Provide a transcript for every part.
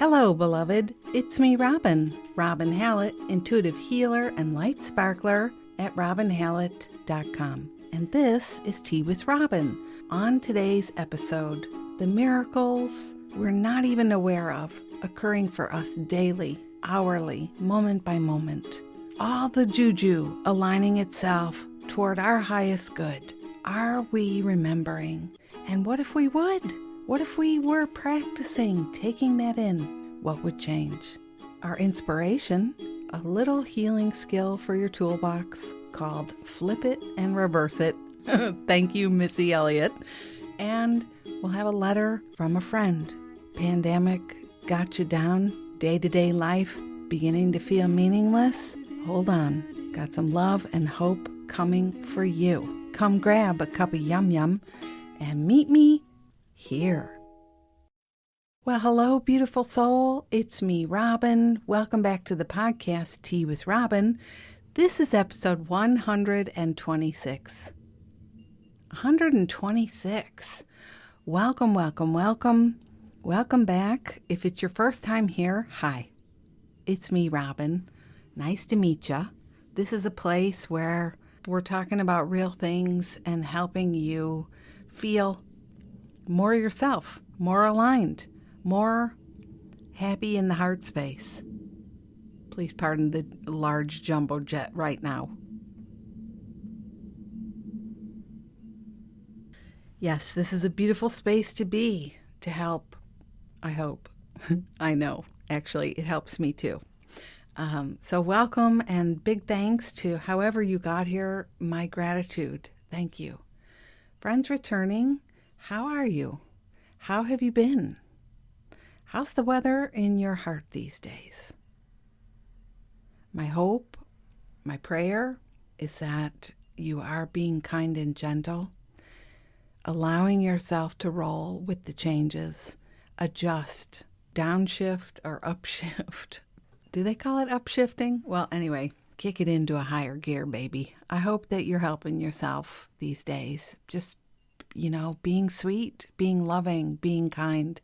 Hello, beloved. It's me, Robin Hallett, intuitive healer and light sparkler at robinhallett.com. And this is Tea with Robin. On today's episode, the miracles we're not even aware of occurring for us daily, hourly, moment by moment. All the Juju aligning itself toward our highest good. Are we remembering? And what if we would? What if we were practicing taking that in? What would change? Our inspiration, a little healing skill for your toolbox called Flip It and Reverse It. Thank you, Missy Elliott. And we'll have a letter from a friend. Pandemic got you down? Day-to-day life beginning to feel meaningless? Hold on. Got some love and hope coming for you. Come grab a cup of yum-yum and meet me here. Well, hello, beautiful soul. It's me, Robin. Welcome back to the podcast, Tea with Robin. This is episode 126. 126. Welcome, welcome, welcome. Welcome back. If it's your first time here, hi. It's me, Robin. Nice to meet ya. This is a place where we're talking about real things and helping you feel more yourself, more aligned, more happy in the heart space. Please pardon the large jumbo jet right now. Yes, this is a beautiful space to be, to help, I hope. I know, actually, it helps me too. So welcome and big thanks to however you got here. My gratitude. Thank you. Friends returning, how are you? How have you been? How's the weather in your heart these days? My hope, my prayer is that you are being kind and gentle, allowing yourself to roll with the changes, adjust, downshift or upshift. Do they call it upshifting? Well, anyway, kick it into a higher gear, baby. I hope that you're helping yourself these days. Just, being sweet, being loving, being kind.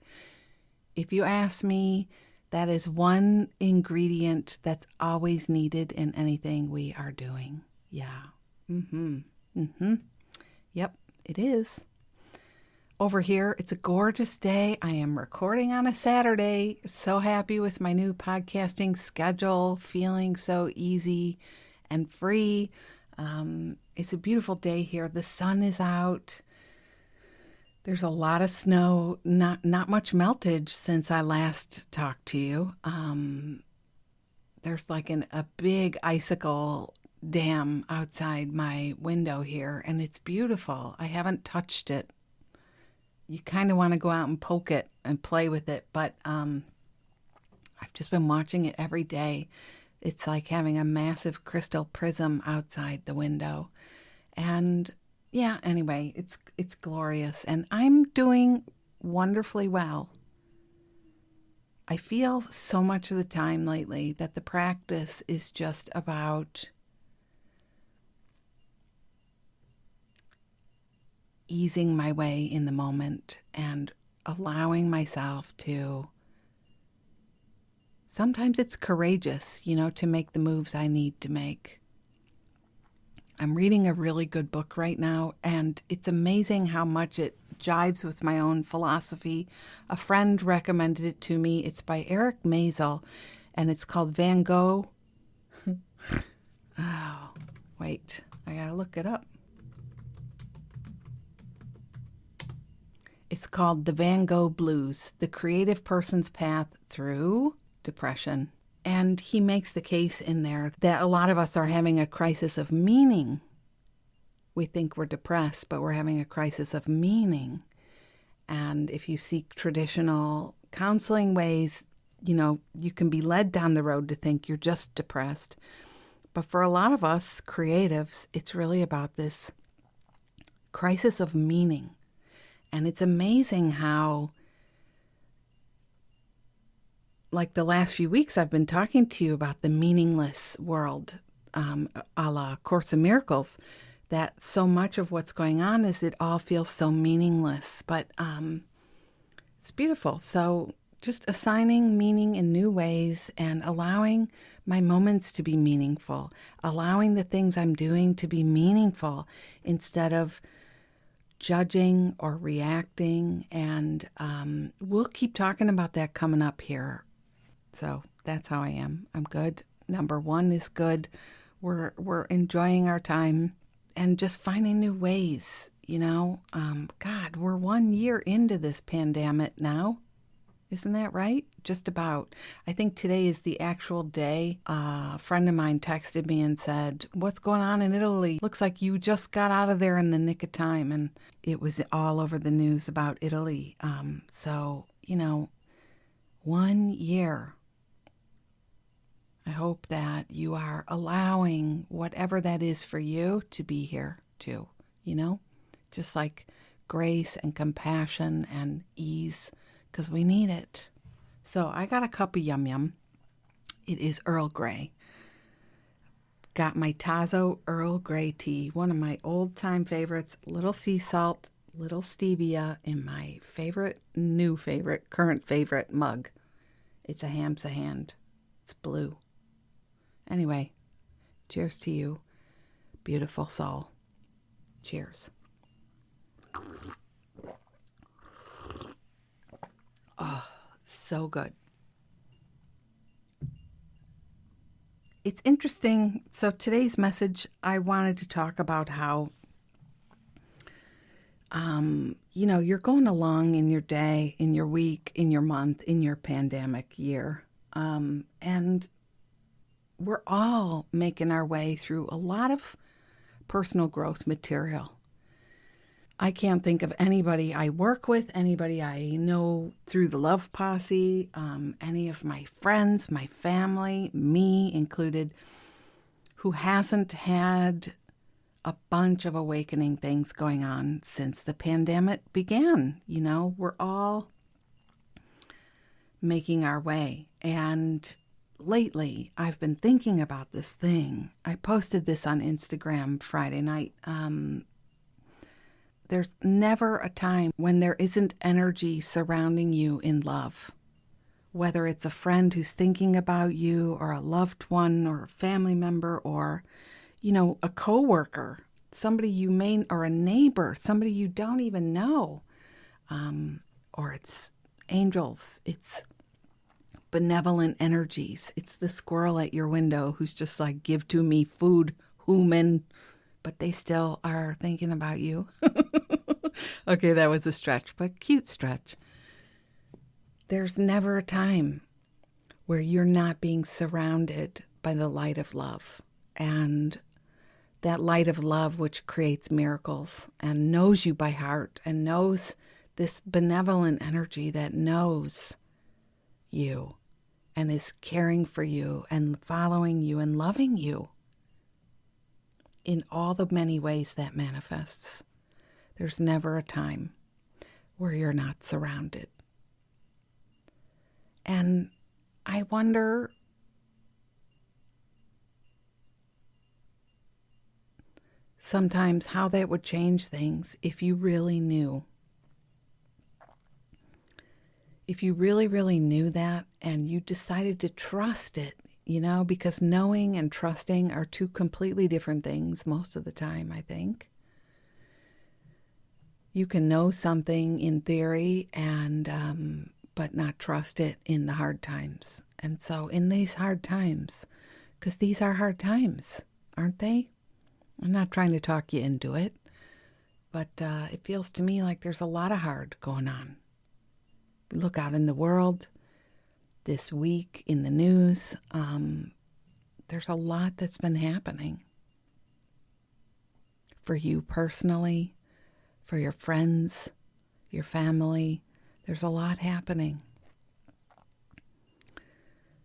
If you ask me, that is one ingredient that's always needed in anything we are doing. Yeah. Yep, it is. Over here, it's a gorgeous day. I am recording on a Saturday. So happy with my new podcasting schedule, feeling so easy and free. It's a beautiful day here. The sun is out. There's a lot of snow, not much meltage since I last talked to you. There's like a big icicle dam outside my window here, and it's beautiful. I haven't touched it. You kind of want to go out and poke it and play with it, but I've just been watching it every day. It's like having a massive crystal prism outside the window. And yeah, anyway, it's glorious, and I'm doing wonderfully well. I feel so much of the time lately that the practice is just about easing my way in the moment and allowing myself to, sometimes it's courageous, to make the moves I need to make. I'm reading a really good book right now, and it's amazing how much it jives with my own philosophy. A friend recommended it to me. It's by Eric Maisel, and it's called Van Gogh. Oh, wait, I gotta look it up. It's called The Van Gogh Blues, The Creative Person's Path Through Depression. And he makes the case in there that a lot of us are having a crisis of meaning. We think we're depressed, but we're having a crisis of meaning. And if you seek traditional counseling ways, you can be led down the road to think you're just depressed. But for a lot of us creatives, it's really about this crisis of meaning. And it's amazing how, like the last few weeks, I've been talking to you about the meaningless world, a la Course in Miracles, that so much of what's going on is it all feels so meaningless. But it's beautiful. So just assigning meaning in new ways and allowing my moments to be meaningful, allowing the things I'm doing to be meaningful instead of judging or reacting. And we'll keep talking about that coming up here. So that's how I am. I'm good. Number one is good. We're enjoying our time and just finding new ways, God, we're 1 year into this pandemic now. Isn't that right? Just about. I think today is the actual day. A friend of mine texted me and said, "What's going on in Italy? Looks like you just got out of there in the nick of time." And it was all over the news about Italy. 1 year. I hope that you are allowing whatever that is for you to be here too, just like grace and compassion and ease, because we need it. So I got a cup of Yum Yum. It is Earl Grey. Got my Tazo Earl Grey tea, one of my old-time favorites, little sea salt, little stevia in my current favorite mug. It's a ham's a hand. It's blue. Anyway, cheers to you, beautiful soul. Cheers. Oh, so good. It's interesting. So today's message, I wanted to talk about how, you're going along in your day, in your week, in your month, in your pandemic year. And we're all making our way through a lot of personal growth material. I can't think of anybody I work with, anybody I know through the Love Posse, any of my friends, my family, me included, who hasn't had a bunch of awakening things going on since the pandemic began. We're all making our way. And lately, I've been thinking about this thing. I posted this on Instagram Friday night. There's never a time when there isn't energy surrounding you in love. Whether it's a friend who's thinking about you, or a loved one, or a family member, or, a coworker, somebody you may, or a neighbor, somebody you don't even know. Or it's angels, it's benevolent energies. It's the squirrel at your window who's just like, give to me food, human, but they still are thinking about you. Okay, that was a stretch, but cute stretch. There's never a time where you're not being surrounded by the light of love, and that light of love which creates miracles and knows you by heart and knows this benevolent energy that knows you and is caring for you and following you and loving you in all the many ways that manifests. There's never a time where you're not surrounded. And I wonder, sometimes how that would change things if you really knew. If you really, really knew that and you decided to trust it, because knowing and trusting are two completely different things most of the time, I think. You can know something in theory and but not trust it in the hard times. And so in these hard times, because these are hard times, aren't they? I'm not trying to talk you into it, but it feels to me like there's a lot of hard going on. Look out in the world this week, in the news, there's a lot that's been happening. For you personally, for your friends, your family, there's a lot happening.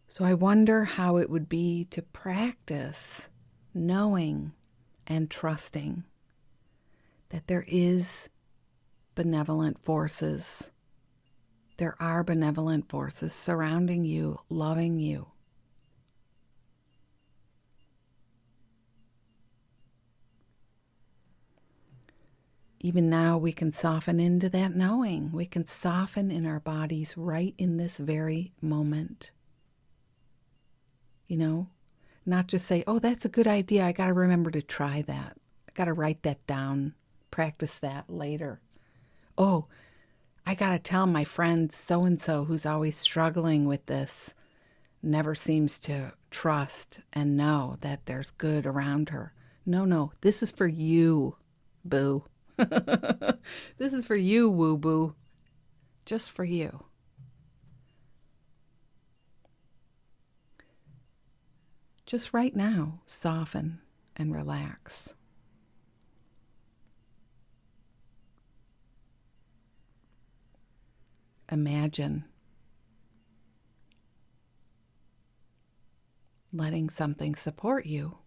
So I wonder how it would be to practice knowing and trusting that there is benevolent forces. There are benevolent forces surrounding you, loving you. Even now, we can soften into that knowing. We can soften in our bodies right in this very moment. You know, not just say, oh, that's a good idea. I got to remember to try that. I got to write that down, practice that later. Oh, I got to tell my friend so-and-so who's always struggling with this, never seems to trust and know that there's good around her. No, this is for you, boo. This is for you, woo-boo. Just for you. Just right now, soften and relax. Imagine letting something support you.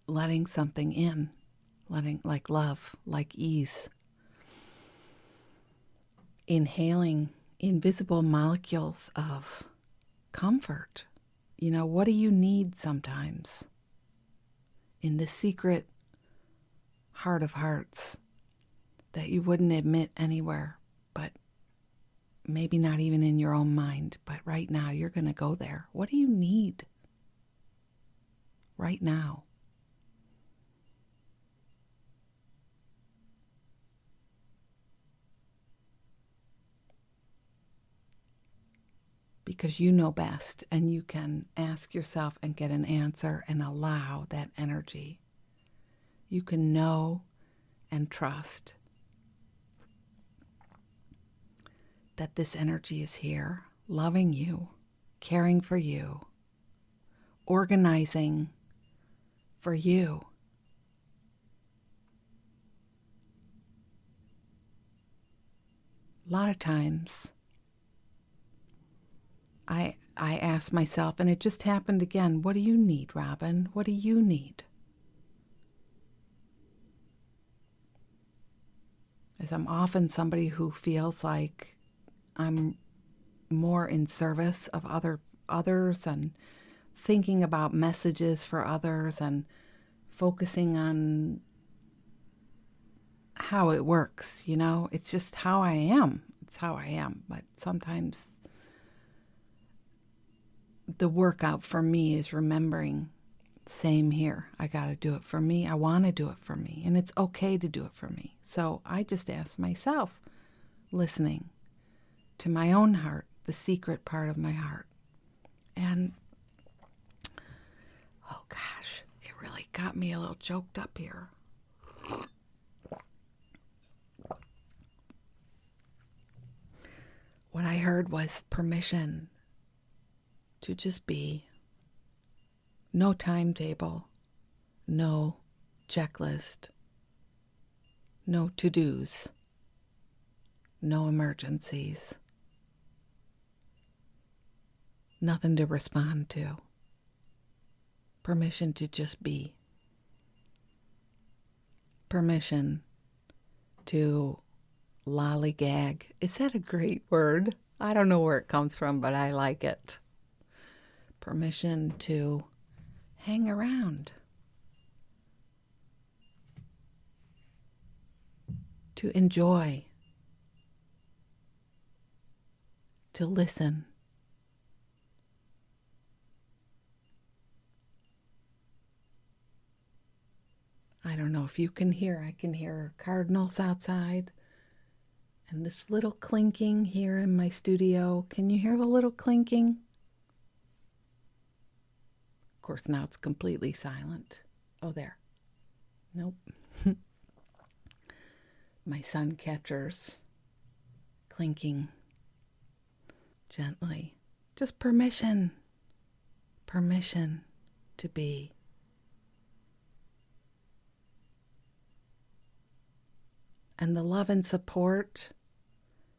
Letting something in, like love, like ease. Inhaling invisible molecules of comfort. You know, what do you need sometimes? In the secret heart of hearts that you wouldn't admit anywhere, but maybe not even in your own mind, but right now you're going to go there. What do you need right now? Because you know best, and you can ask yourself and get an answer and allow that energy. You can know and trust that this energy is here, loving you, caring for you, organizing for you. A lot of times, I ask myself, and it just happened again, what do you need, Robin? What do you need? As I'm often somebody who feels like I'm more in service of others and thinking about messages for others and focusing on how it works, you know? It's just how I am. It's how I am. But sometimes the workout for me is remembering, same here. I got to do it for me. I want to do it for me. And it's okay to do it for me. So I just ask myself, listening to my own heart, the secret part of my heart. And, oh gosh, it really got me a little choked up here. What I heard was permission to just be. No timetable, no checklist, no to-dos, no emergencies, nothing to respond to. Permission to just be. Permission to lollygag. Is that a great word? I don't know where it comes from, but I like it. Permission to hang around, to enjoy, to listen. I don't know if you can hear, I can hear cardinals outside and this little clinking here in my studio. Can you hear the little clinking? Of course, now it's completely silent. Oh, there. Nope. My sun catchers clinking gently. Just permission. Permission to be. And the love and support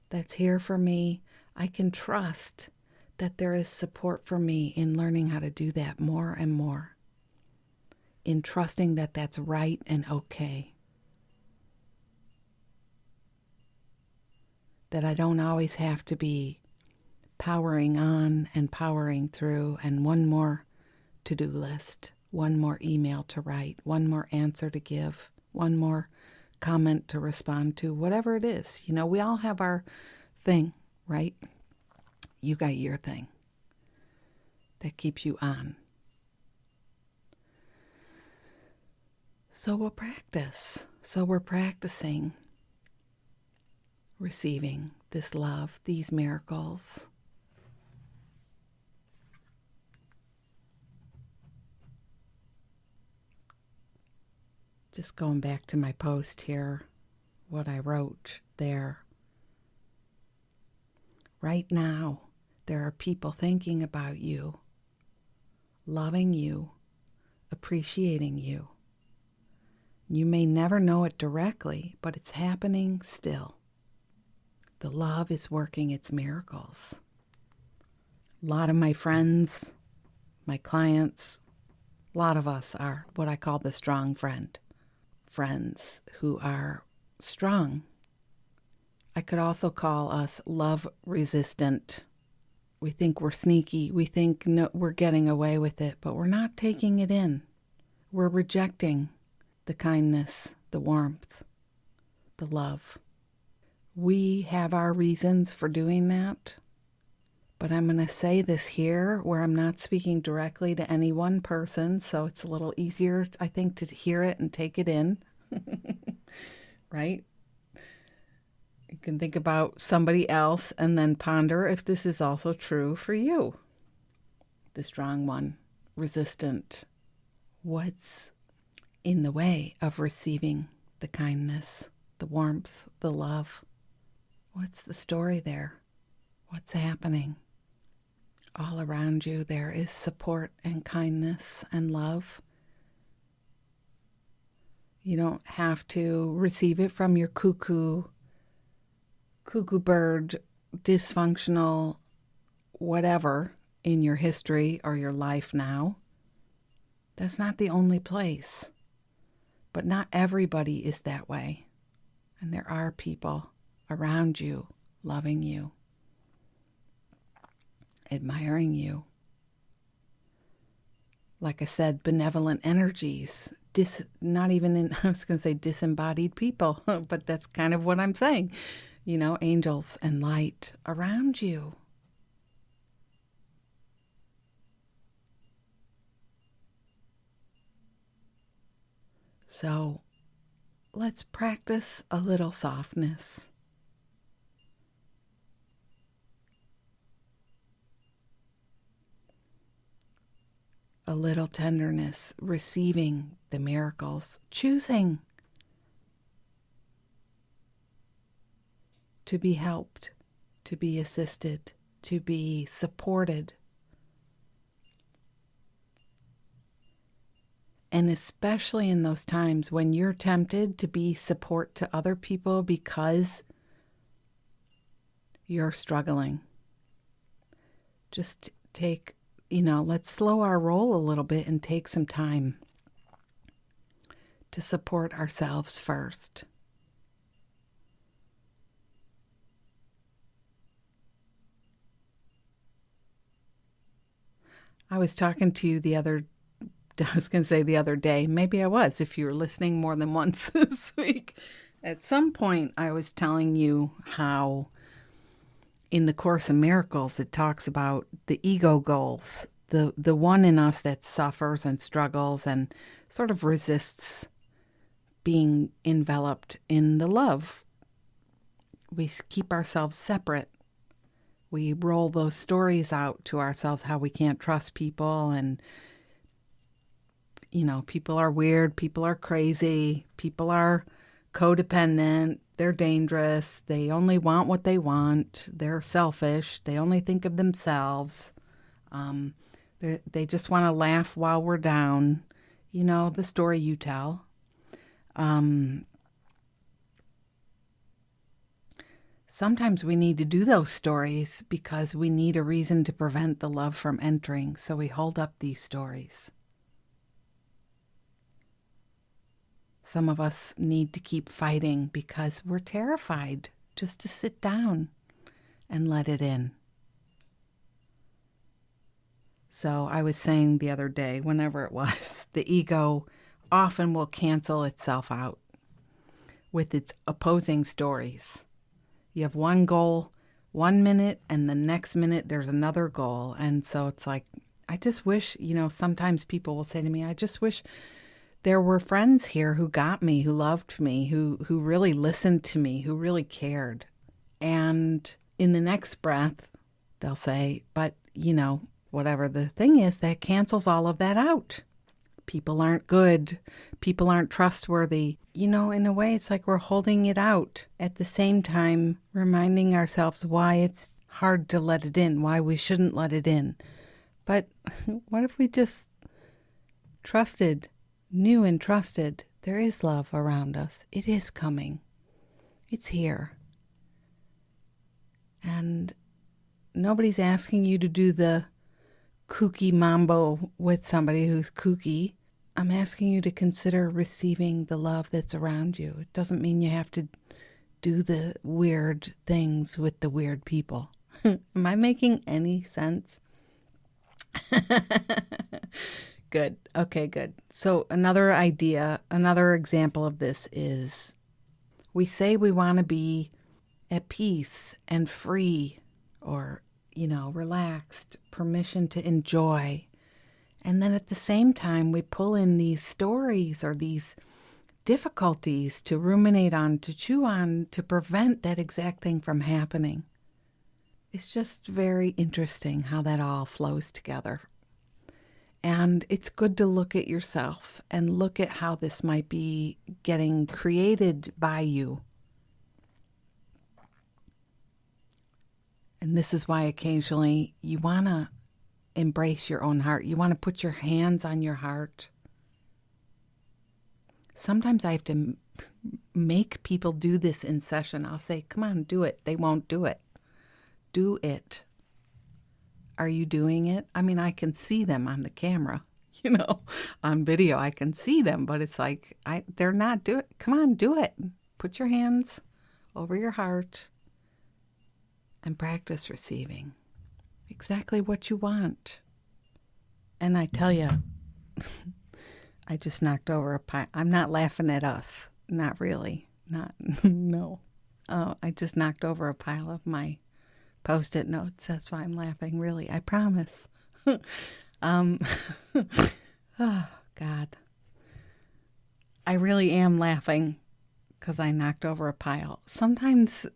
that's here for me, I can trust that there is support for me in learning how to do that more and more. In trusting that that's right and okay. That I don't always have to be powering on and powering through and one more to-do list one more email to write, one more answer to give, one more comment to respond to, whatever it is. You know, we all have our thing, right? You got your thing that keeps you on. So we'll practice. So we're practicing receiving this love, these miracles. Just going back to my post here, what I wrote there. Right now, there are people thinking about you, loving you, appreciating you. You may never know it directly, but it's happening still. The love is working its miracles. A lot of my friends, my clients, a lot of us are what I call the strong friend. Friends who are strong. I could also call us love resistant. We think we're sneaky. We think we're getting away with it, but we're not taking it in. We're rejecting the kindness, the warmth, the love. We have our reasons for doing that, but I'm going to say this here where I'm not speaking directly to any one person, so it's a little easier, I think, to hear it and take it in, right? You can think about somebody else and then ponder if this is also true for you. The strong one, resistant. What's in the way of receiving the kindness, the warmth, the love? What's the story there? What's happening? All around you there is support and kindness and love. You don't have to receive it from your cuckoo bird, dysfunctional, whatever in your history or your life now. That's not the only place. But not everybody is that way. And there are people around you, loving you, admiring you. Like I said, benevolent energies, not even in, I was going to say disembodied people, but that's kind of what I'm saying. You know, angels and light around you. So let's practice a little softness. A little tenderness, receiving the miracles, choosing to be helped, to be assisted, to be supported. And especially in those times when you're tempted to be support to other people because you're struggling. Just take, let's slow our roll a little bit and take some time to support ourselves first. I was talking to you the other day. Maybe I was, if you were listening more than once this week. At some point, I was telling you how in the Course in Miracles, it talks about the ego goals, the one in us that suffers and struggles and sort of resists being enveloped in the love. We keep ourselves separate. We roll those stories out to ourselves, how we can't trust people and people are weird, people are crazy, people are codependent, they're dangerous, they only want what they want, they're selfish, they only think of themselves, they just want to laugh while we're down, the story you tell. Sometimes we need to do those stories because we need a reason to prevent the love from entering, so we hold up these stories. Some of us need to keep fighting because we're terrified just to sit down and let it in. So I was saying the other day, whenever it was, the ego often will cancel itself out with its opposing stories. You have one goal 1 minute, and the next minute there's another goal. And so it's like, I just wish, sometimes people will say to me, I just wish there were friends here who got me, who loved me, who really listened to me, who really cared. And in the next breath, they'll say, but, whatever the thing is, that cancels all of that out. People aren't good. People aren't trustworthy. In a way, it's like we're holding it out. At the same time, reminding ourselves why it's hard to let it in, why we shouldn't let it in. But what if we just knew and trusted there is love around us? It is coming. It's here. And nobody's asking you to do the kooky mambo with somebody who's kooky. I'm asking you to consider receiving the love that's around you. It doesn't mean you have to do the weird things with the weird people. Am I making any sense? Good. Okay, good. So another example of this is we say we want to be at peace and free or, relaxed, permission to enjoy. And then at the same time, we pull in these stories or these difficulties to ruminate on, to chew on, to prevent that exact thing from happening. It's just very interesting how that all flows together. And it's good to look at yourself and look at how this might be getting created by you. And this is why occasionally you want to embrace your own heart. You want to put your hands on your heart. Sometimes I have to make people do this in session. I'll say, come on, do it. They won't do it. Do it. Are you doing it? I mean, I can see them on the camera, on video. I can see them, but it's like, they're not doing it. Come on, do it. Put your hands over your heart and practice receiving exactly what you want. And I tell you, I just knocked over a pile. I'm not laughing at us. Not really. No. I just knocked over a pile of my Post-it notes. That's why I'm laughing. Really, I promise. Oh, God. I really am laughing because I knocked over a pile. Sometimes,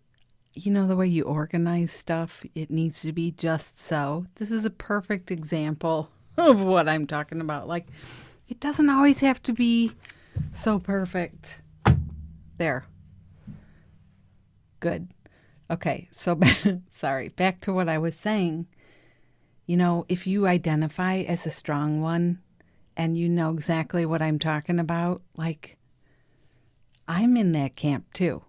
the way you organize stuff, it needs to be just so. This is a perfect example of what I'm talking about. Like, it doesn't always have to be so perfect. There. Good. Okay, so sorry, back to what I was saying. If you identify as a strong one and you know exactly what I'm talking about, like, I'm in that camp too.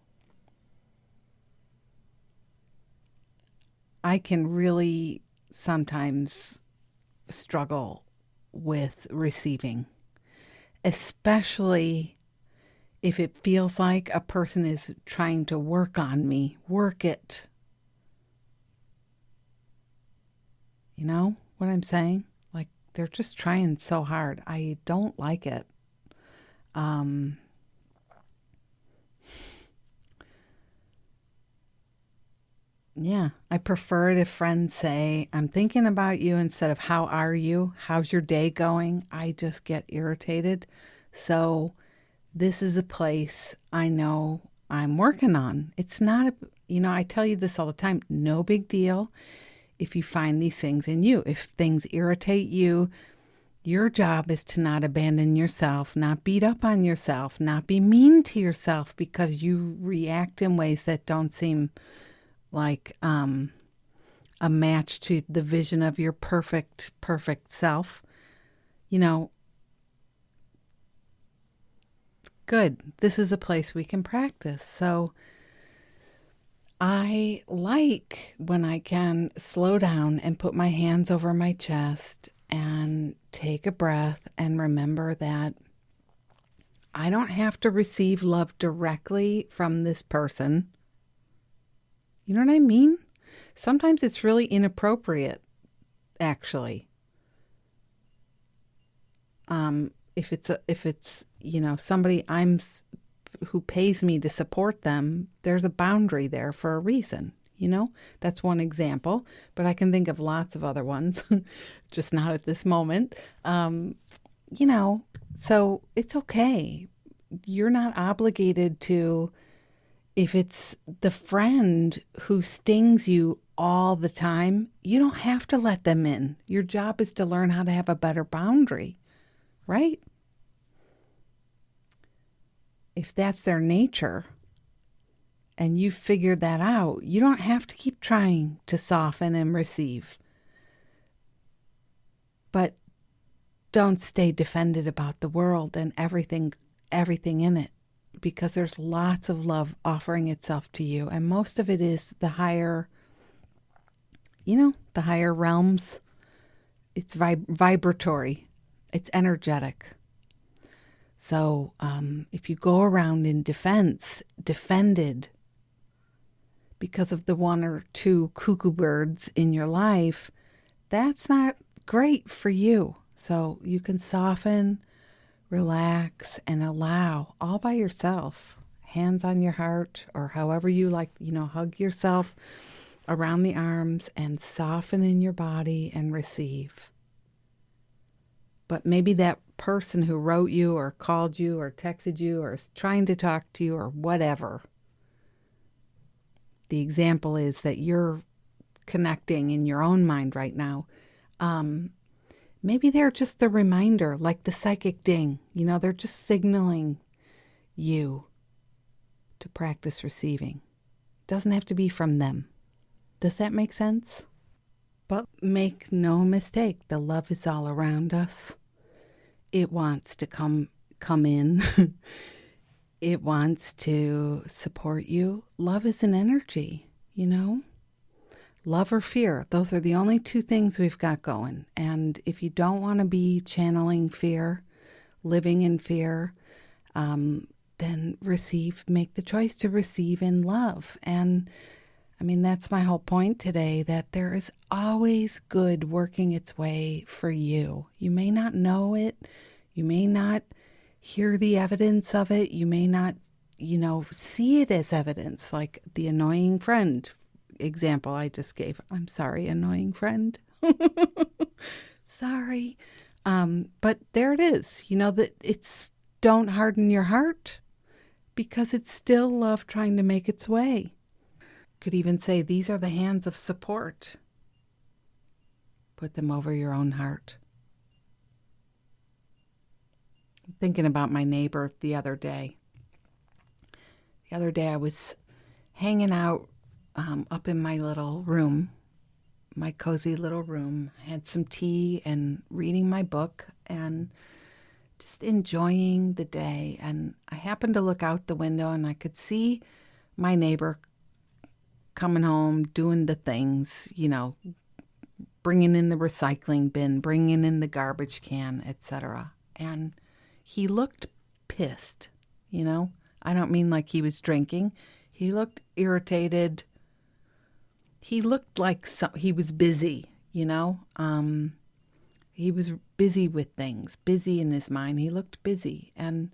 I can really sometimes struggle with receiving, especially if it feels like a person is trying to work on me. Work it. You know what I'm saying? Like, they're just trying so hard. I don't like it. Yeah, I prefer it if friends say, I'm thinking about you, instead of how are you? How's your day going? I just get irritated. So this is a place I know I'm working on. It's not, I tell you this all the time, no big deal if you find these things in you. If things irritate you, your job is to not abandon yourself, not beat up on yourself, not be mean to yourself because you react in ways that don't seem like a match to the vision of your perfect self. Good. This is a place we can practice. So I like when I can slow down and put my hands over my chest and take a breath and remember that I don't have to receive love directly from this person. You know what I mean? Sometimes it's really inappropriate, actually. if it's somebody who pays me to support them, there's a boundary there for a reason. That's one example, but I can think of lots of other ones, just not at this moment. So it's okay. You're not obligated to, if it's the friend who stings you all the time, you don't have to let them in. Your job is to learn how to have a better boundary, right? If that's their nature and you've figured that out, you don't have to keep trying to soften and receive. But don't stay defended about the world and everything in it, because there's lots of love offering itself to you. And most of it is the higher realms. It's vibratory. It's energetic. So if you go around in defended because of the one or two cuckoo birds in your life, that's not great for you. So you can soften, relax, and allow all by yourself, hands on your heart, or however you like, hug yourself around the arms and soften in your body and receive. But maybe that person who wrote you or called you or texted you or is trying to talk to you or whatever, the example is that you're connecting in your own mind right now. Maybe they're just the reminder, like the psychic ding. They're just signaling you to practice receiving. Doesn't have to be from them. Does that make sense? But make no mistake, the love is all around us. It wants to come in. It wants to support you. Love is an energy, Love or fear. Those are the only two things we've got going. And if you don't want to be channeling fear, living in fear, then make the choice to receive in love. And that's my whole point today, that there is always good working its way for you. You may not know it. You may not hear the evidence of it. You may not, see it as evidence, like the annoying friend example I just gave. I'm sorry, annoying friend. Sorry. But there it is. That it's, don't harden your heart, because it's still love trying to make its way. Could even say these are the hands of support. Put them over your own heart. I'm thinking about my neighbor the other day. The other day I was hanging out up in my little room, my cozy little room. I had some tea and reading my book and just enjoying the day. And I happened to look out the window and I could see my neighbor coming home, doing the things, bringing in the recycling bin, bringing in the garbage can, etc. And he looked pissed, I don't mean like he was drinking. He looked irritated. He looked like he was busy, He was busy with things, busy in his mind. He looked busy. And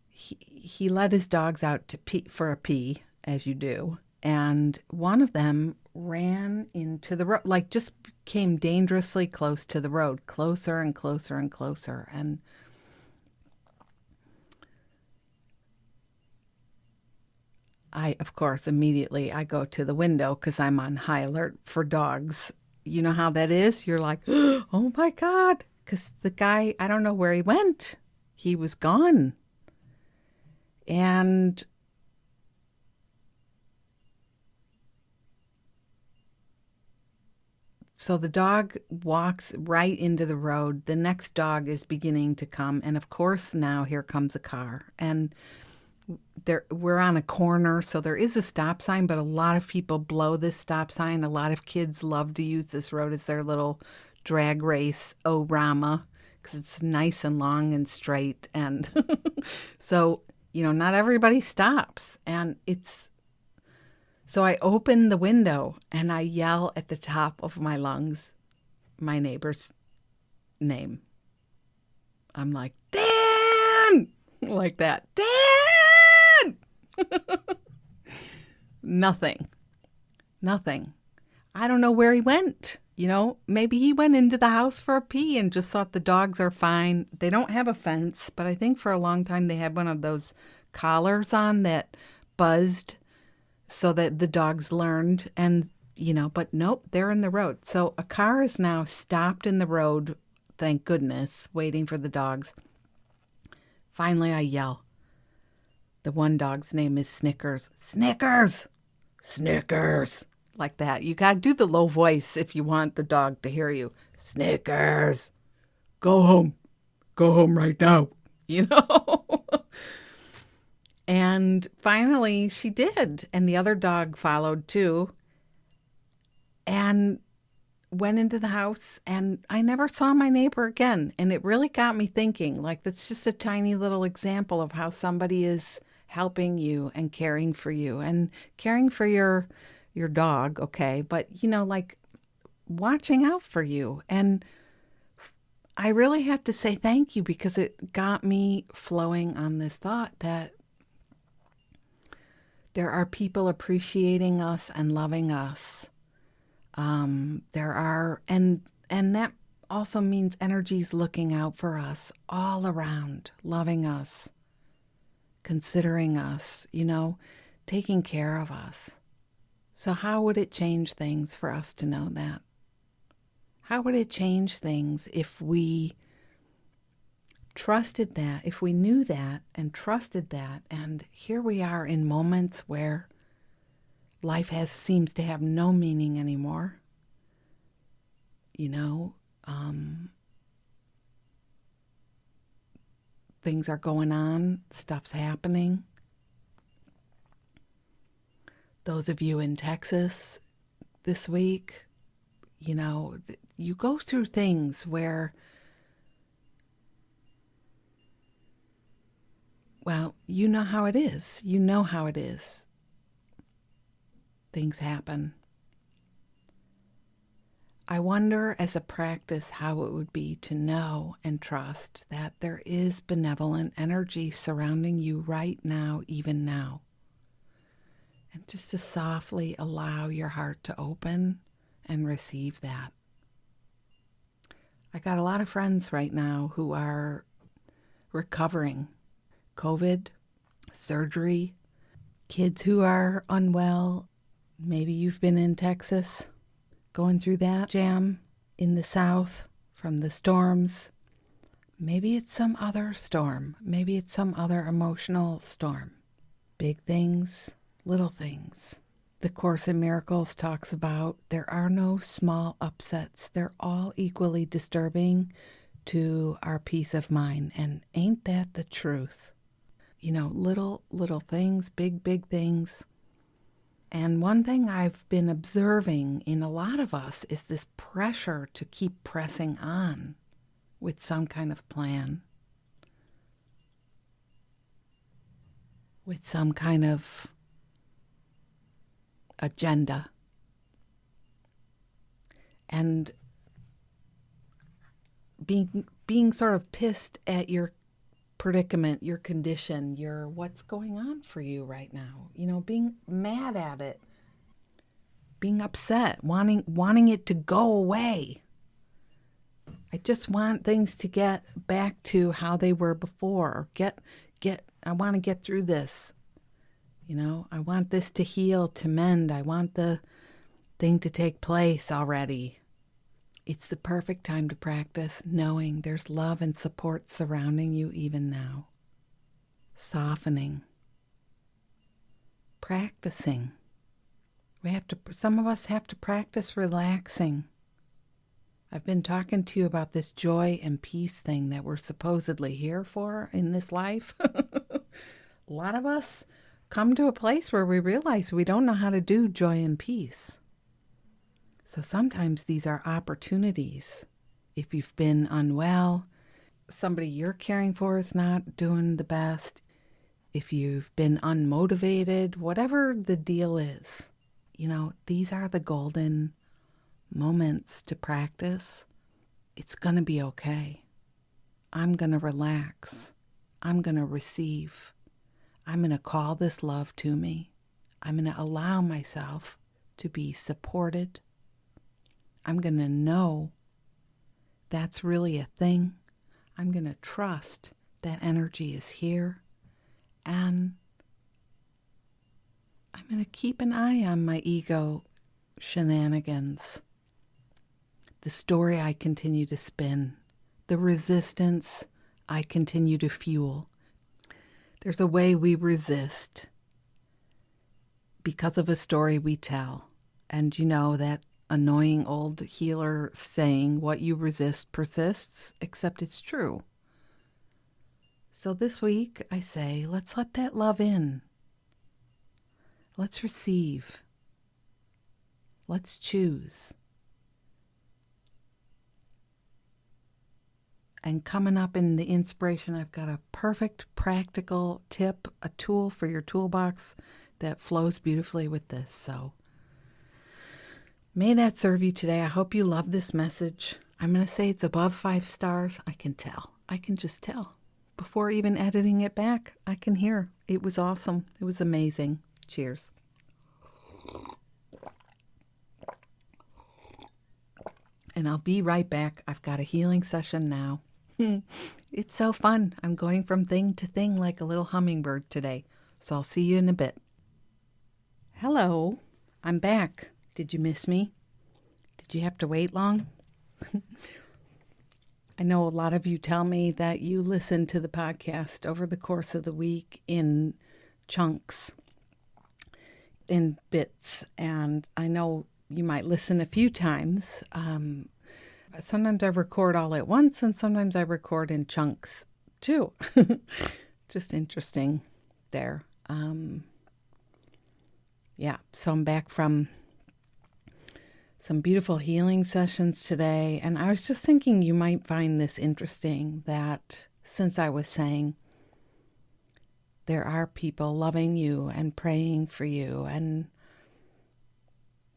he let his dogs out to pee for a pee, as you do. And one of them ran into the road, like just came dangerously close to the road, closer and closer and closer. And of course, immediately I go to the window because I'm on high alert for dogs. You know how that is? You're like, oh my God, because the guy, I don't know where he went. He was gone. And so the dog walks right into the road. The next dog is beginning to come. And of course, now here comes a car. And we're on a corner, so there is a stop sign, but a lot of people blow this stop sign. A lot of kids love to use this road as their little drag race O-Rama, because it's nice and long and straight. And so, not everybody stops. And so I open the window and I yell at the top of my lungs my neighbor's name. I'm like, Dan! Like that. Dan! Nothing. I don't know where he went. Maybe he went into the house for a pee and just thought the dogs are fine. They don't have a fence, but I think for a long time they had one of those collars on that buzzed so that the dogs learned. And, but nope, they're in the road. So a car is now stopped in the road, thank goodness, waiting for the dogs. Finally, I yell. The one dog's name is Snickers. Snickers! Snickers! Like that. You got to do the low voice if you want the dog to hear you. Snickers! Go home. Go home right now. And finally she did. And the other dog followed too. And went into the house, and I never saw my neighbor again. And it really got me thinking, like, that's just a tiny little example of how somebody is helping you and caring for you and caring for your dog, okay? But, like watching out for you. And I really had to say thank you because it got me flowing on this thought that there are people appreciating us and loving us. There are, and that also means energies looking out for us all around, loving us, considering us, taking care of us. So how would it change things for us to know that? How would it change things if we trusted that, if we knew that and trusted that? And here we are in moments where life seems to have no meaning anymore. Things are going on, stuff's happening. Those of you in Texas this week, you go through things where, well, you know how it is. You know how it is. Things happen. I wonder as a practice how it would be to know and trust that there is benevolent energy surrounding you right now, even now. And just to softly allow your heart to open and receive that. I got a lot of friends right now who are recovering. COVID, surgery, kids who are unwell. Maybe you've been in Texas going through that jam in the South from the storms. Maybe it's some other storm. Maybe it's some other emotional storm. Big things, little things. The Course in Miracles talks about there are no small upsets. They're all equally disturbing to our peace of mind. And ain't that the truth? Little things, big things. And one thing I've been observing in a lot of us is this pressure to keep pressing on with some kind of plan, with some kind of agenda. And being sort of pissed at your predicament, your condition, your what's going on for you right now. Being mad at it, being upset, wanting it to go away. I just want things to get back to how they were before. I want to get through this. I want this to heal, to mend. I want the thing to take place already. It's the perfect time to practice knowing there's love and support surrounding you even now. Softening. Practicing. Some of us have to practice relaxing. I've been talking to you about this joy and peace thing that we're supposedly here for in this life. A lot of us come to a place where we realize we don't know how to do joy and peace. So sometimes these are opportunities. If you've been unwell, somebody you're caring for is not doing the best, if you've been unmotivated, whatever the deal is, these are the golden moments to practice. It's going to be okay. I'm going to relax. I'm going to receive. I'm going to call this love to me. I'm going to allow myself to be supported. I'm going to know that's really a thing. I'm going to trust that energy is here. And I'm going to keep an eye on my ego shenanigans. The story I continue to spin. The resistance I continue to fuel. There's a way we resist because of a story we tell. And you know that annoying old healer saying, what you resist persists, except it's true. So this week I say, let's let that love in. Let's receive. Let's choose. And coming up in the inspiration, I've got a perfect practical tip, a tool for your toolbox that flows beautifully with this. So may that serve you today. I hope you love this message. I'm going to say it's above 5 stars. I can tell. I can just tell. Before even editing it back, I can hear. It was awesome. It was amazing. Cheers. And I'll be right back. I've got a healing session now. It's so fun. I'm going from thing to thing like a little hummingbird today. So I'll see you in a bit. Hello. I'm back. Did you miss me? Did you have to wait long? I know a lot of you tell me that you listen to the podcast over the course of the week in chunks, in bits. And I know you might listen a few times. Sometimes I record all at once, and sometimes I record in chunks too. Just interesting there. So I'm back from some beautiful healing sessions today, and I was just thinking you might find this interesting that since I was saying there are people loving you and praying for you and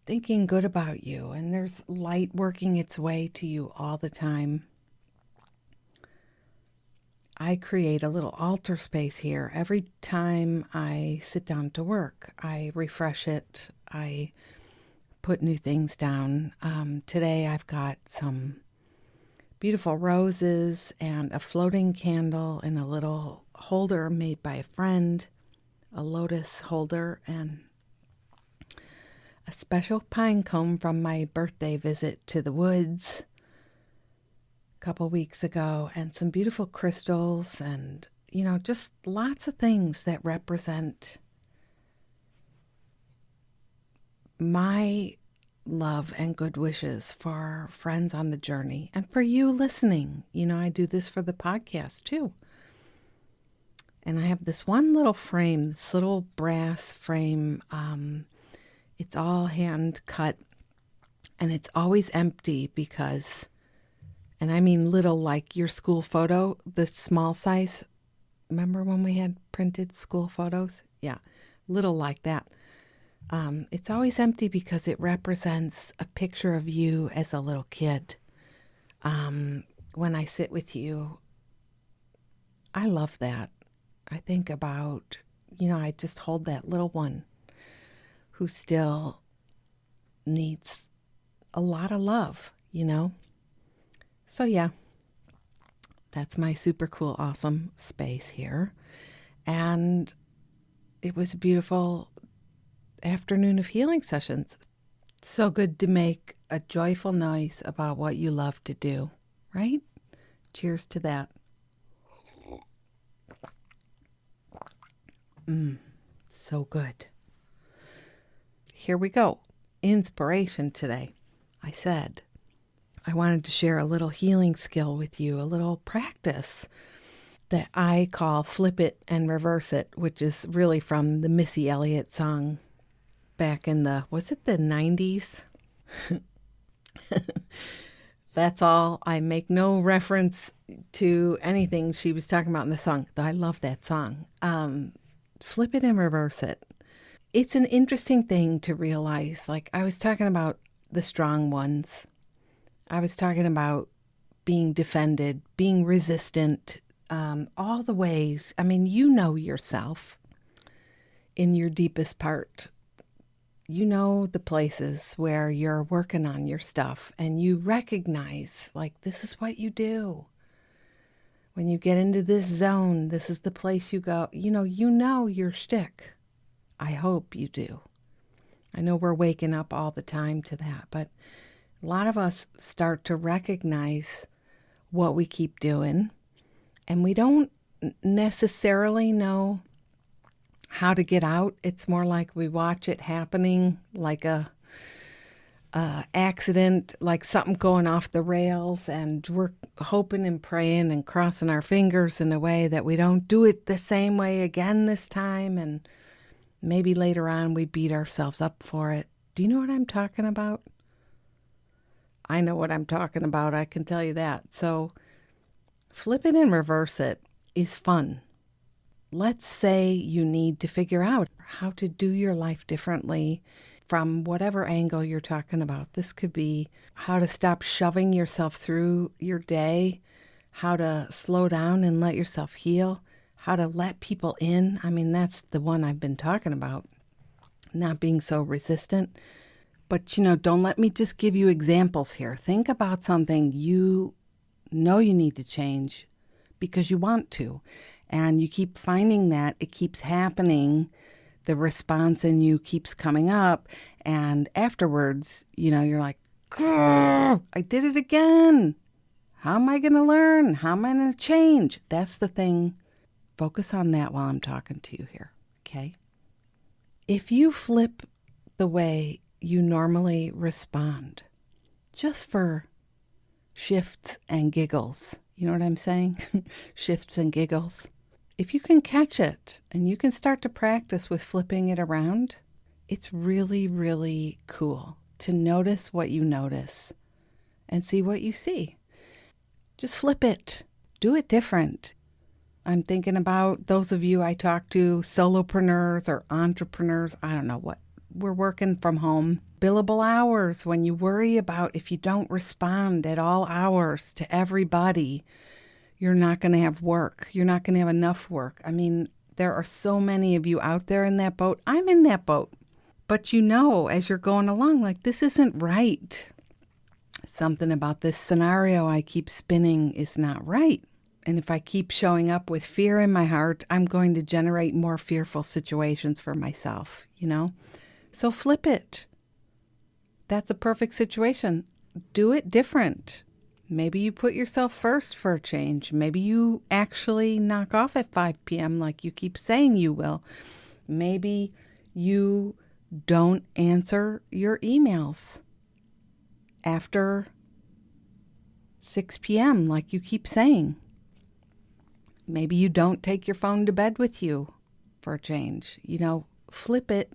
thinking good about you, and there's light working its way to you all the time. I create a little altar space here. Every time I sit down to work, I refresh it. I put new things down. Today I've got some beautiful roses and a floating candle in a little holder made by a friend, a lotus holder, and a special pine cone from my birthday visit to the woods a couple weeks ago, and some beautiful crystals and, just lots of things that represent my love and good wishes for friends on the journey and for you listening. I do this for the podcast too. And I have this one little frame, this little brass frame. It's all hand cut, and it's always empty because, and I mean little like your school photo, the small size. Remember when we had printed school photos? Yeah, little like that. It's always empty because it represents a picture of you as a little kid. When I sit with you, I love that. I think about, I just hold that little one who still needs a lot of love, So yeah, that's my super cool, awesome space here. And it was a beautiful afternoon of healing sessions. So good to make a joyful noise about what you love to do, right? Cheers to that. So good. Here we go. Inspiration today. I said I wanted to share a little healing skill with you, a little practice that I call flip it and reverse it, which is really from the Missy Elliott song back in the 90s? That's all. I make no reference to anything she was talking about in the song. I love that song. Flip it and reverse it. It's an interesting thing to realize. Like I was talking about the strong ones. I was talking about being defended, being resistant, all the ways. I mean, you know yourself in your deepest part. You know the places where you're working on your stuff and you recognize, like, this is what you do. When you get into this zone, this is the place you go. You know your shtick. I hope you do. I know we're waking up all the time to that, but a lot of us start to recognize what we keep doing, and we don't necessarily know how to get out. It's more like we watch it happening, like a accident, like something going off the rails, and we're hoping and praying and crossing our fingers in a way that we don't do it the same way again this time, and maybe later on we beat ourselves up for it. Do you know what I'm talking about? I know what I'm talking about, I can tell you that. So flip it and reverse it is fun. Let's say you need to figure out how to do your life differently from whatever angle you're talking about. This could be how to stop shoving yourself through your day, how to slow down and let yourself heal, how to let people in. I mean, that's the one I've been talking about, not being so resistant. But, don't let me just give you examples here. Think about something you know you need to change because you want to. And you keep finding that it keeps happening. The response in you keeps coming up. And afterwards, you're like, I did it again. How am I going to learn? How am I going to change? That's the thing. Focus on that while I'm talking to you here, okay? If you flip the way you normally respond, just for shifts and giggles, you know what I'm saying? Shifts and giggles. If you can catch it and you can start to practice with flipping it around, it's really, really cool to notice what you notice and see what you see. Just flip it. Do it different. I'm thinking about those of you I talk to, solopreneurs or entrepreneurs. I don't know what. We're working from home. Billable hours, when you worry about if you don't respond at all hours to everybody, you're not going to have work. You're not going to have enough work. I mean, there are so many of you out there in that boat. I'm in that boat. But as you're going along, like, this isn't right. Something about this scenario I keep spinning is not right. And if I keep showing up with fear in my heart, I'm going to generate more fearful situations for myself, So flip it. That's a perfect situation. Do it different. Maybe you put yourself first for a change. Maybe you actually knock off at 5 p.m. like you keep saying you will. Maybe you don't answer your emails after 6 p.m. like you keep saying. Maybe you don't take your phone to bed with you for a change. Flip it.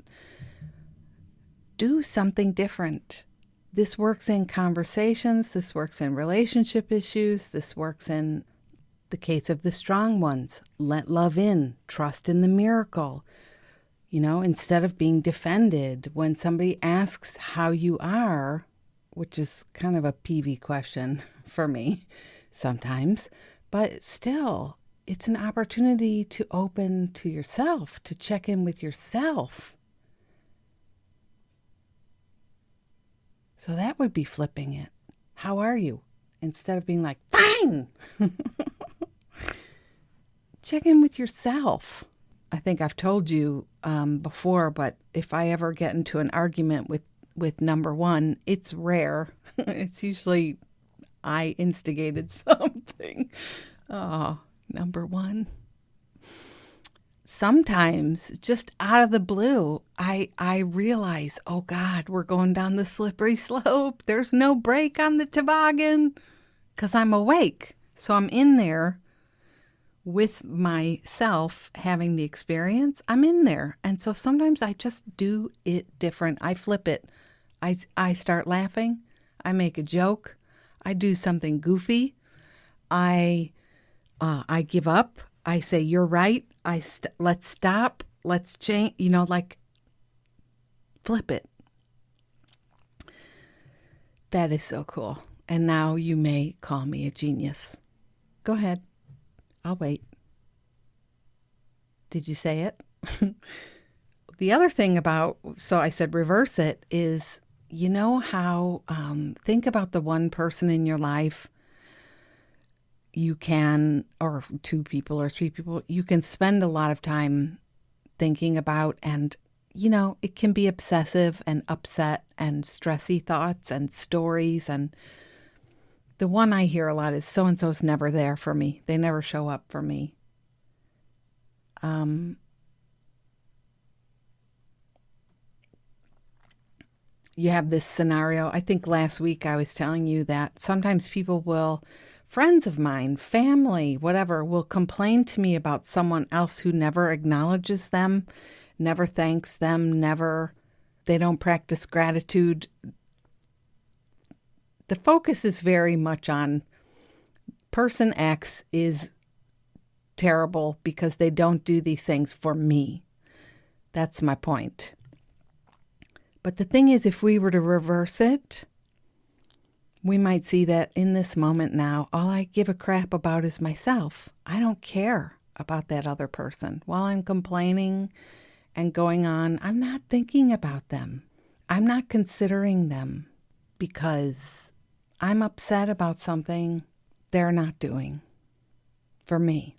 Do something different. This works in conversations. This works in relationship issues. This works in the case of the strong ones. Let love in. Trust in the miracle. Instead of being defended when somebody asks how you are, which is kind of a peevy question for me sometimes, but still, it's an opportunity to open to yourself, to check in with yourself. So that would be flipping it. How are you? Instead of being like, fine. Check in with yourself. I think I've told you before, but if I ever get into an argument with number one, it's rare. It's usually I instigated something. Oh, number one. Sometimes, just out of the blue, I realize, oh God, we're going down the slippery slope. There's no break on the toboggan because I'm awake. So I'm in there with myself having the experience. I'm in there. And so sometimes I just do it different. I flip it. I start laughing. I make a joke. I do something goofy. I give up. I say, you're right. Let's stop. Let's change, flip it. That is so cool. And now you may call me a genius. Go ahead. I'll wait. Did you say it? The other thing about, so I said reverse it, is you know how, think about the one person in your life you can, or two people or three people, you can spend a lot of time thinking about, and it can be obsessive and upset and stressy thoughts and stories. And the one I hear a lot is so-and-so's never there for me. They never show up for me. You have this scenario. I think last week I was telling you that sometimes people will, friends of mine, family, whatever, will complain to me about someone else who never acknowledges them, never thanks them, they don't practice gratitude. The focus is very much on person X is terrible because they don't do these things for me. That's my point. But the thing is, if we were to reverse it, we might see that in this moment now, all I give a crap about is myself. I don't care about that other person. While I'm complaining and going on, I'm not thinking about them. I'm not considering them because I'm upset about something they're not doing for me.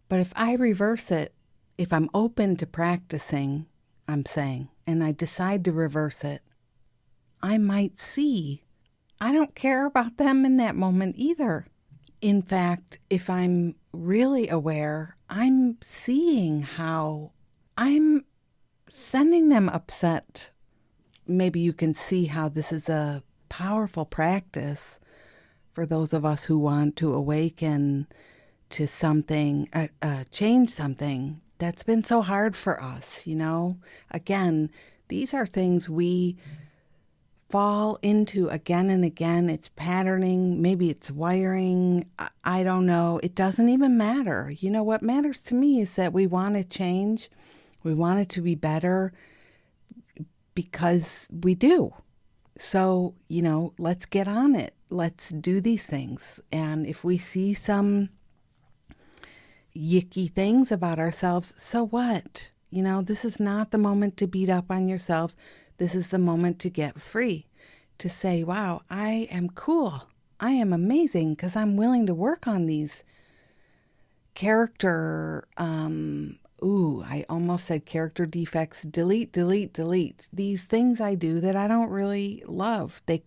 But if I reverse it, if I'm open to practicing, I'm saying, and I decide to reverse it, I might see I don't care about them in that moment either. In fact, if I'm really aware, I'm seeing how I'm sending them upset. Maybe you can see how this is a powerful practice for those of us who want to awaken to something, change something that's been so hard for us, Again, these are things we fall into again and again. It's patterning, maybe it's wiring, I don't know. It doesn't even matter. What matters to me is that we want to change. We want it to be better because we do. So, let's get on it. Let's do these things. And if we see some yicky things about ourselves, so what? This is not the moment to beat up on yourselves. This is the moment to get free, to say, wow, I am cool. I am amazing because I'm willing to work on these character, I almost said character defects. Delete. These things I do that I don't really love. They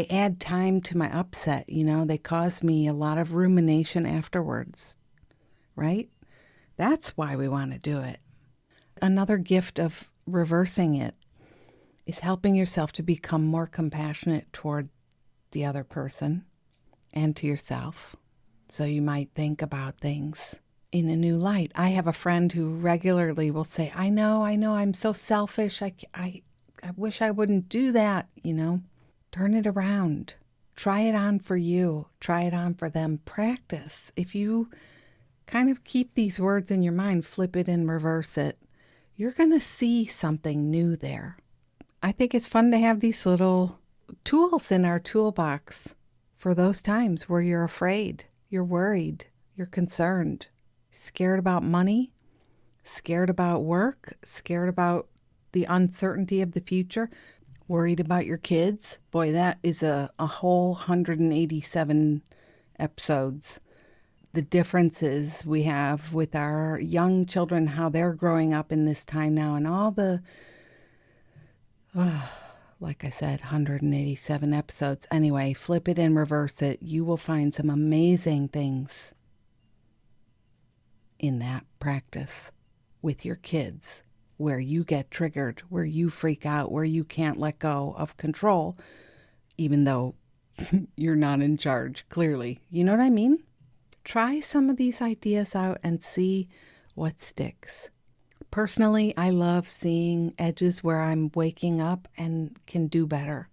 add time to my upset, they cause me a lot of rumination afterwards, right? That's why we want to do it. Another gift of reversing it is helping yourself to become more compassionate toward the other person and to yourself. So you might think about things in a new light. I have a friend who regularly will say, I know, I'm so selfish. I wish I wouldn't do that, Turn it around. Try it on for you. Try it on for them. Practice. If you kind of keep these words in your mind, flip it and reverse it, you're going to see something new there. I think it's fun to have these little tools in our toolbox for those times where you're afraid, you're worried, you're concerned, scared about money, scared about work, scared about the uncertainty of the future, worried about your kids. Boy, that is a whole 187 episodes. The differences we have with our young children, how they're growing up in this time now, and all the, like I said, 187 episodes. Anyway, flip it and reverse it. You will find some amazing things in that practice with your kids, where you get triggered, where you freak out, where you can't let go of control, even though you're not in charge, clearly. You know what I mean? Try some of these ideas out and see what sticks. Personally, I love seeing edges where I'm waking up and can do better.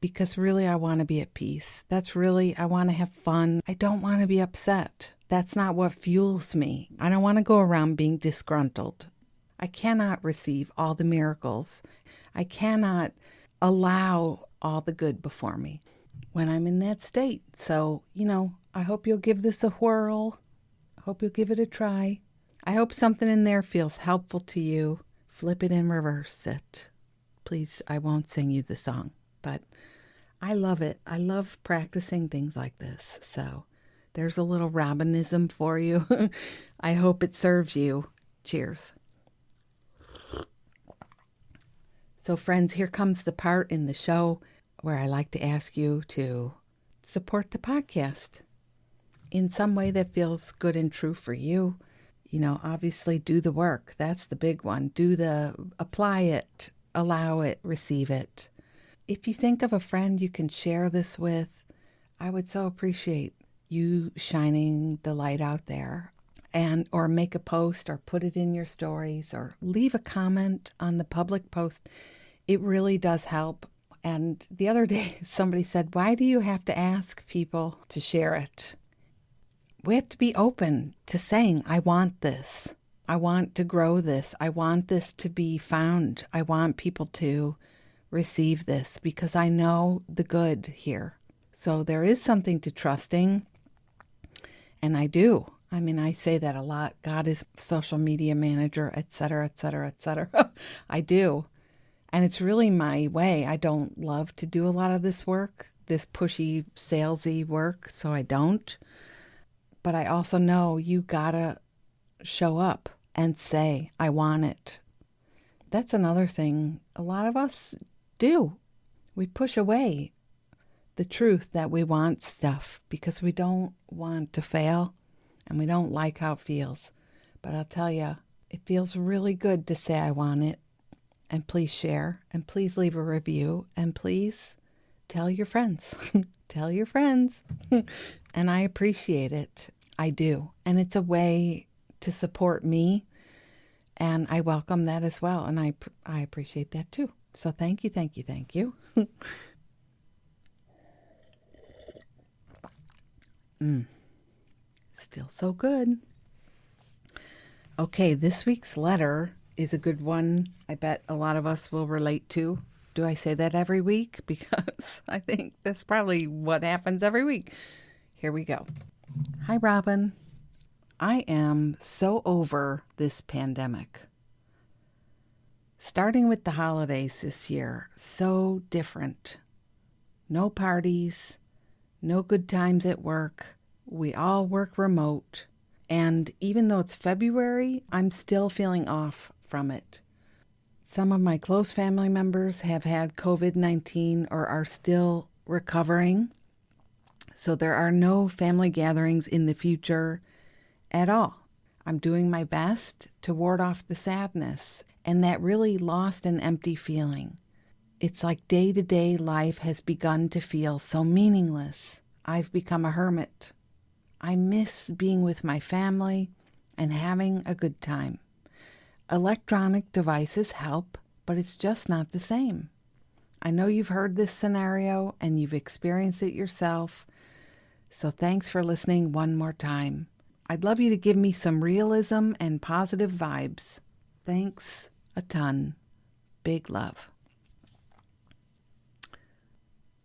Because really I want to be at peace. I want to have fun. I don't want to be upset. That's not what fuels me. I don't want to go around being disgruntled. I cannot receive all the miracles. I cannot allow all the good before me when I'm in that state. So, I hope you'll give this a whirl. I hope you'll give it a try. I hope something in there feels helpful to you. Flip it and reverse it. Please, I won't sing you the song, but I love it. I love practicing things like this. So there's a little Robinism for you. I hope it serves you. Cheers. So friends, here comes the part in the show where I like to ask you to support the podcast in some way that feels good and true for you. Obviously do the work. That's the big one. Apply it, allow it, receive it. If you think of a friend you can share this with, I would so appreciate you shining the light out there, or make a post or put it in your stories or leave a comment on the public post. It really does help. And the other day somebody said, why do you have to ask people to share it? We have to be open to saying, I want this. I want to grow this. I want this to be found. I want people to receive this because I know the good here. So there is something to trusting. And I do. I say that a lot. God is social media manager, et cetera, et cetera, et cetera. I do. And it's really my way. I don't love to do a lot of this work, this pushy, salesy work, so I don't. But I also know you gotta show up and say, I want it. That's another thing a lot of us do. We push away the truth that we want stuff because we don't want to fail and we don't like how it feels. But I'll tell you, it feels really good to say I want it. And please share, and please leave a review, and please tell your friends. Tell your friends. And I appreciate it. I do. And it's a way to support me, and I welcome that as well. And I appreciate that too. So thank you, thank you, thank you. Still so good. Okay, this week's letter is a good one. I bet a lot of us will relate to. Do I say that every week? Because I think that's probably what happens every week. Here we go. Hi, Robin. I am so over this pandemic. Starting with the holidays this year, so different. No parties, no good times at work. We all work remote. And even though it's February, I'm still feeling off from it. Some of my close family members have had COVID-19 or are still recovering. So there are no family gatherings in the future at all. I'm doing my best to ward off the sadness and that really lost and empty feeling. It's like day-to-day life has begun to feel so meaningless. I've become a hermit. I miss being with my family and having a good time. Electronic devices help, but it's just not the same. I know you've heard this scenario and you've experienced it yourself. So thanks for listening one more time. I'd love you to give me some realism and positive vibes. Thanks a ton. Big love.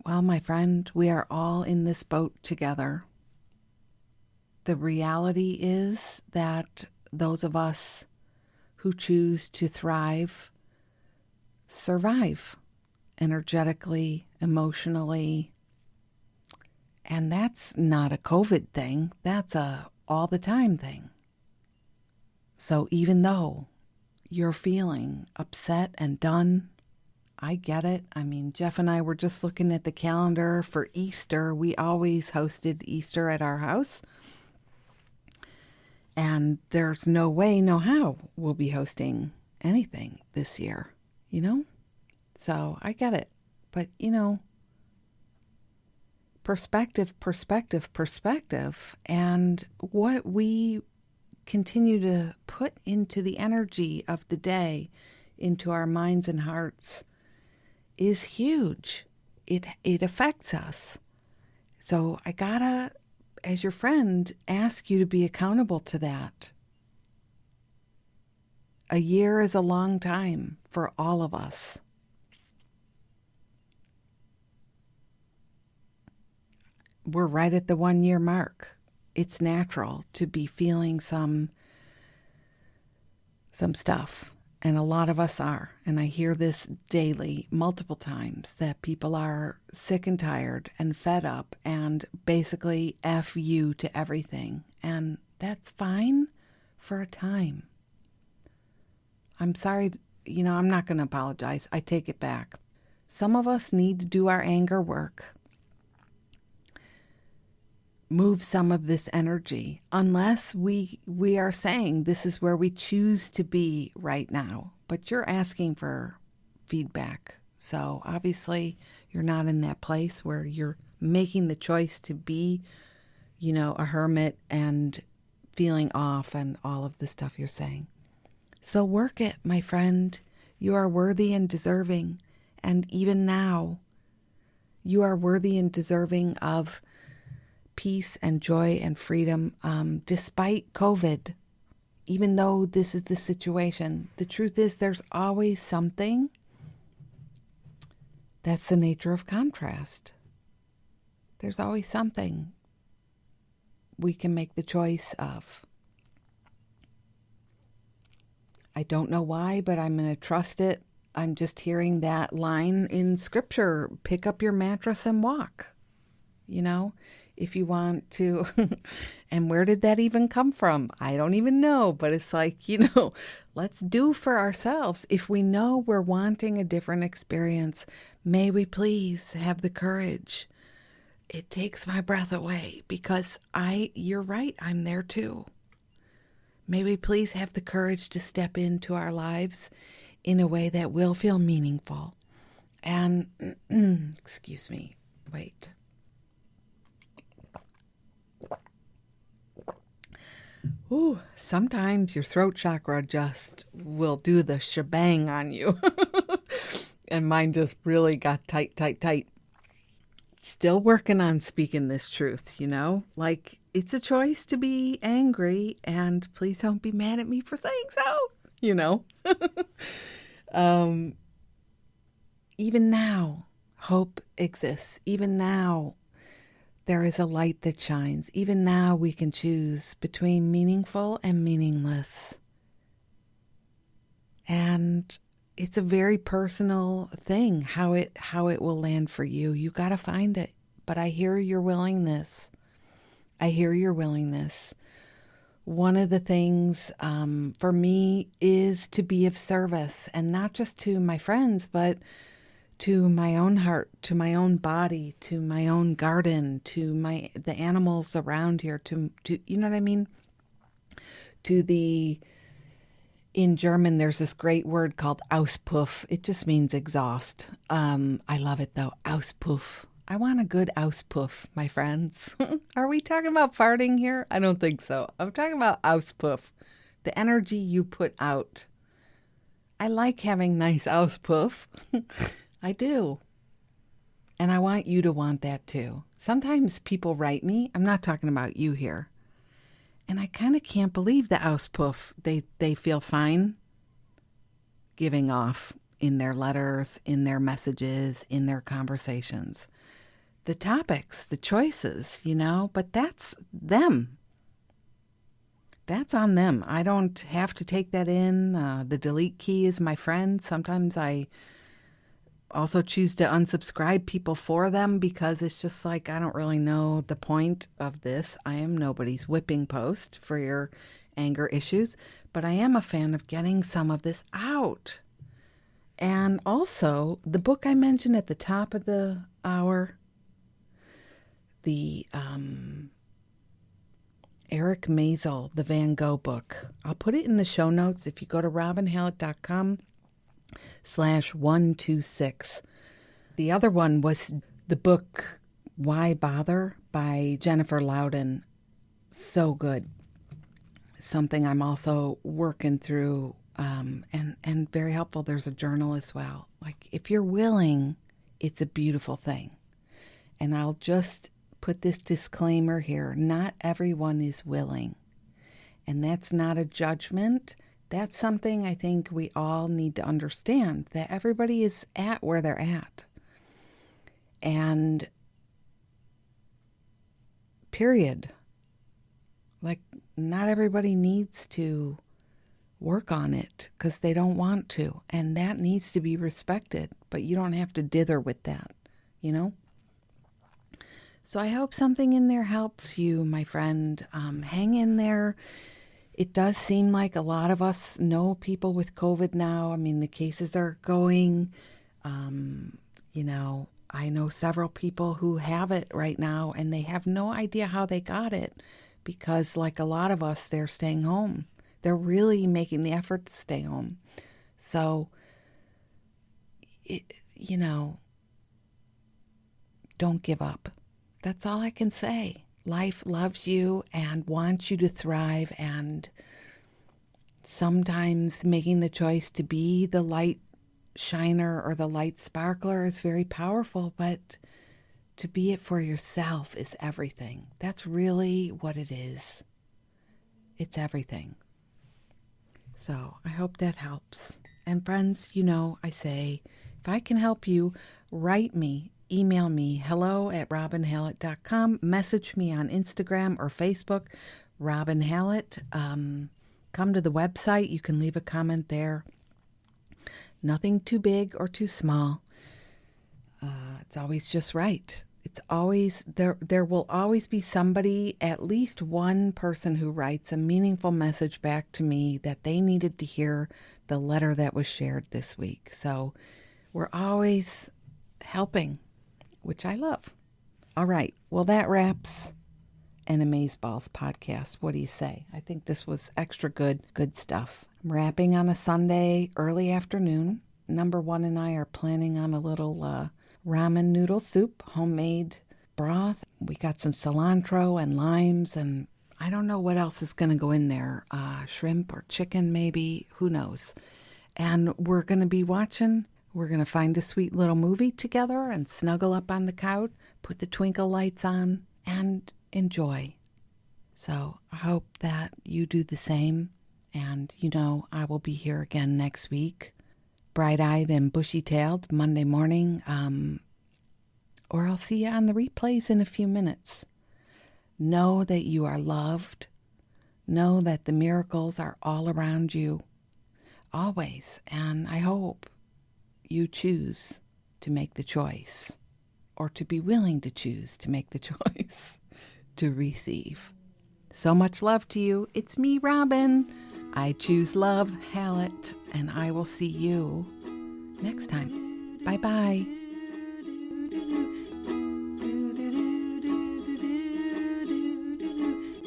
Well, my friend, we are all in this boat together. The reality is that those of us who choose to thrive survive energetically, emotionally. And that's not a COVID thing. That's a all the time thing. So even though you're feeling upset and done, I get it. Jeff and I were just looking at the calendar for Easter. We always hosted Easter at our house. And there's no way, no how we'll be hosting anything this year, So I get it. But, perspective. And what we continue to put into the energy of the day, into our minds and hearts, is huge. It affects us. So I gotta, as your friend, ask you to be accountable to that. A year is a long time for all of us. we're right at the 1 year mark. It's natural to be feeling some stuff. And a lot of us are. And I hear this daily, multiple times, that people are sick and tired and fed up and basically F you to everything. And that's fine for a time. I'm sorry, I'm not going to apologize. I take it back. Some of us need to do our anger work. Move some of this energy, unless we are saying this is where we choose to be right now. But you're asking for feedback. So obviously you're not in that place where you're making the choice to be, a hermit and feeling off and all of the stuff you're saying. So work it, my friend. You are worthy and deserving. And even now, you are worthy and deserving of peace and joy and freedom, despite COVID. Even though this is the situation, the truth is there's always something. That's the nature of contrast. There's always something we can make the choice of. I don't know why, but I'm going to trust it. I'm just hearing that line in scripture, pick up your mattress and walk. If you want to, and where did that even come from? I don't even know, but it's like, let's do for ourselves. If we know we're wanting a different experience, may we please have the courage. It takes my breath away because you're right, I'm there too. May we please have the courage to step into our lives in a way that will feel meaningful. And, excuse me, wait. Ooh, sometimes your throat chakra just will do the shebang on you. And mine just really got tight. Still working on speaking this truth, Like, it's a choice to be angry, and please don't be mad at me for saying so, Even now, hope exists. Even now, there is a light that shines. Even now, we can choose between meaningful and meaningless. And it's a very personal thing, how it will land for you. You got to find it. But I hear your willingness. One of the things for me is to be of service, and not just to my friends, but to my own heart, to my own body, to my own garden, to the animals around here, to you know what I mean? In German, there's this great word called Auspuff. It just means exhaust. I love it though, Auspuff. I want a good Auspuff, my friends. Are we talking about farting here? I don't think so. I'm talking about Auspuff, the energy you put out. I like having nice Auspuff. I do. And I want you to want that too. Sometimes people write me, I'm not talking about you here, and I kind of can't believe the Auspuff they feel fine giving off in their letters, in their messages, in their conversations. The topics, the choices, but that's them. That's on them. I don't have to take that in. The delete key is my friend. Sometimes I also choose to unsubscribe people for them because it's just like, I don't really know the point of this. I am nobody's whipping post for your anger issues, but I am a fan of getting some of this out. And also, the book I mentioned at the top of the hour, the Eric Maisel, the Van Gogh book. I'll put it in the show notes if you go to robinhallett.com/126. The other one was the book Why Bother by Jennifer Loudon. So good. Something I'm also working through and very helpful. There's a journal as well. Like, if you're willing, it's a beautiful thing. And I'll just put this disclaimer here. Not everyone is willing. And that's not a judgment. That's something I think we all need to understand, that everybody is at where they're at. And period. Like, not everybody needs to work on it because they don't want to, and that needs to be respected, but you don't have to dither with that, you know? So I hope something in there helps you, my friend. Hang in there. It does seem like a lot of us know people with COVID now. I mean, the cases are going. You know, I know several people who have it right now, and they have no idea how they got it because, like a lot of us, they're staying home. They're really making the effort to stay home. So, you know, don't give up. That's all I can say. Life loves you and wants you to thrive, and sometimes making the choice to be the light shiner or the light sparkler is very powerful, but to be it for yourself is everything. That's really what it is. It's everything. So I hope that helps. And friends, you know, I say, if I can help you, write me. Email me, hello@robinhallett.com. Message me on Instagram or Facebook, Robin Hallett. Come to the website. You can leave a comment there. Nothing too big or too small. It's always just right. It's always, there will always be somebody, at least one person who writes a meaningful message back to me that they needed to hear the letter that was shared this week. So we're always helping, which I love. All right. Well, that wraps an Amazeballs podcast. What do you say? I think this was extra good stuff. I'm wrapping on a Sunday, early afternoon. Number one and I are planning on a little ramen noodle soup, homemade broth. We got some cilantro and limes, and I don't know what else is going to go in there. Shrimp or chicken, maybe. Who knows? And we're going to be watching. We're going to find a sweet little movie together and snuggle up on the couch, put the twinkle lights on, and enjoy. So I hope that you do the same. And, you know, I will be here again next week, bright-eyed and bushy-tailed Monday morning. Or I'll see you on the replays in a few minutes. Know that you are loved. Know that the miracles are all around you, always. And I hope you choose to make the choice, or to be willing to choose to make the choice to receive. So much love to you. It's me, Robin. I choose love, Hallett, and I will see you next time. Bye-bye.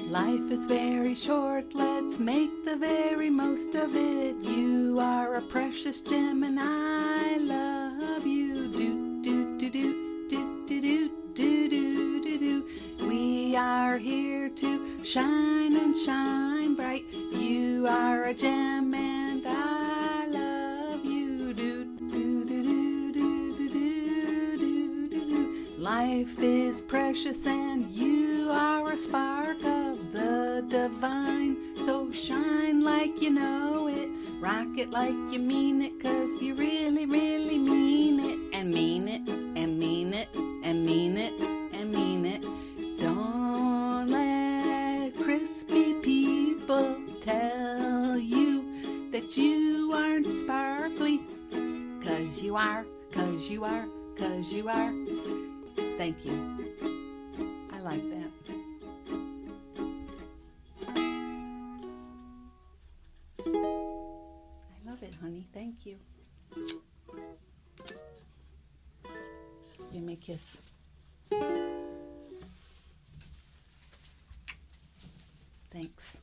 Life is very short, let's make the very most of it. You are a precious gem and I love you. Do do do do do do do do do do. We are here to shine and shine bright. You are a gem and I love you. Do do do do do do do do do. Life is precious and you are a spark of the divine. So shine like you know it, rock it like you mean it, 'cause you really, really mean it, and mean it, and mean it, and mean it, and mean it. Don't let crispy people tell you that you aren't sparkly, 'cause you are, 'cause you are, 'cause you are. Thank you. I like that. I love it, honey. Thank you. Give me a kiss. Thanks.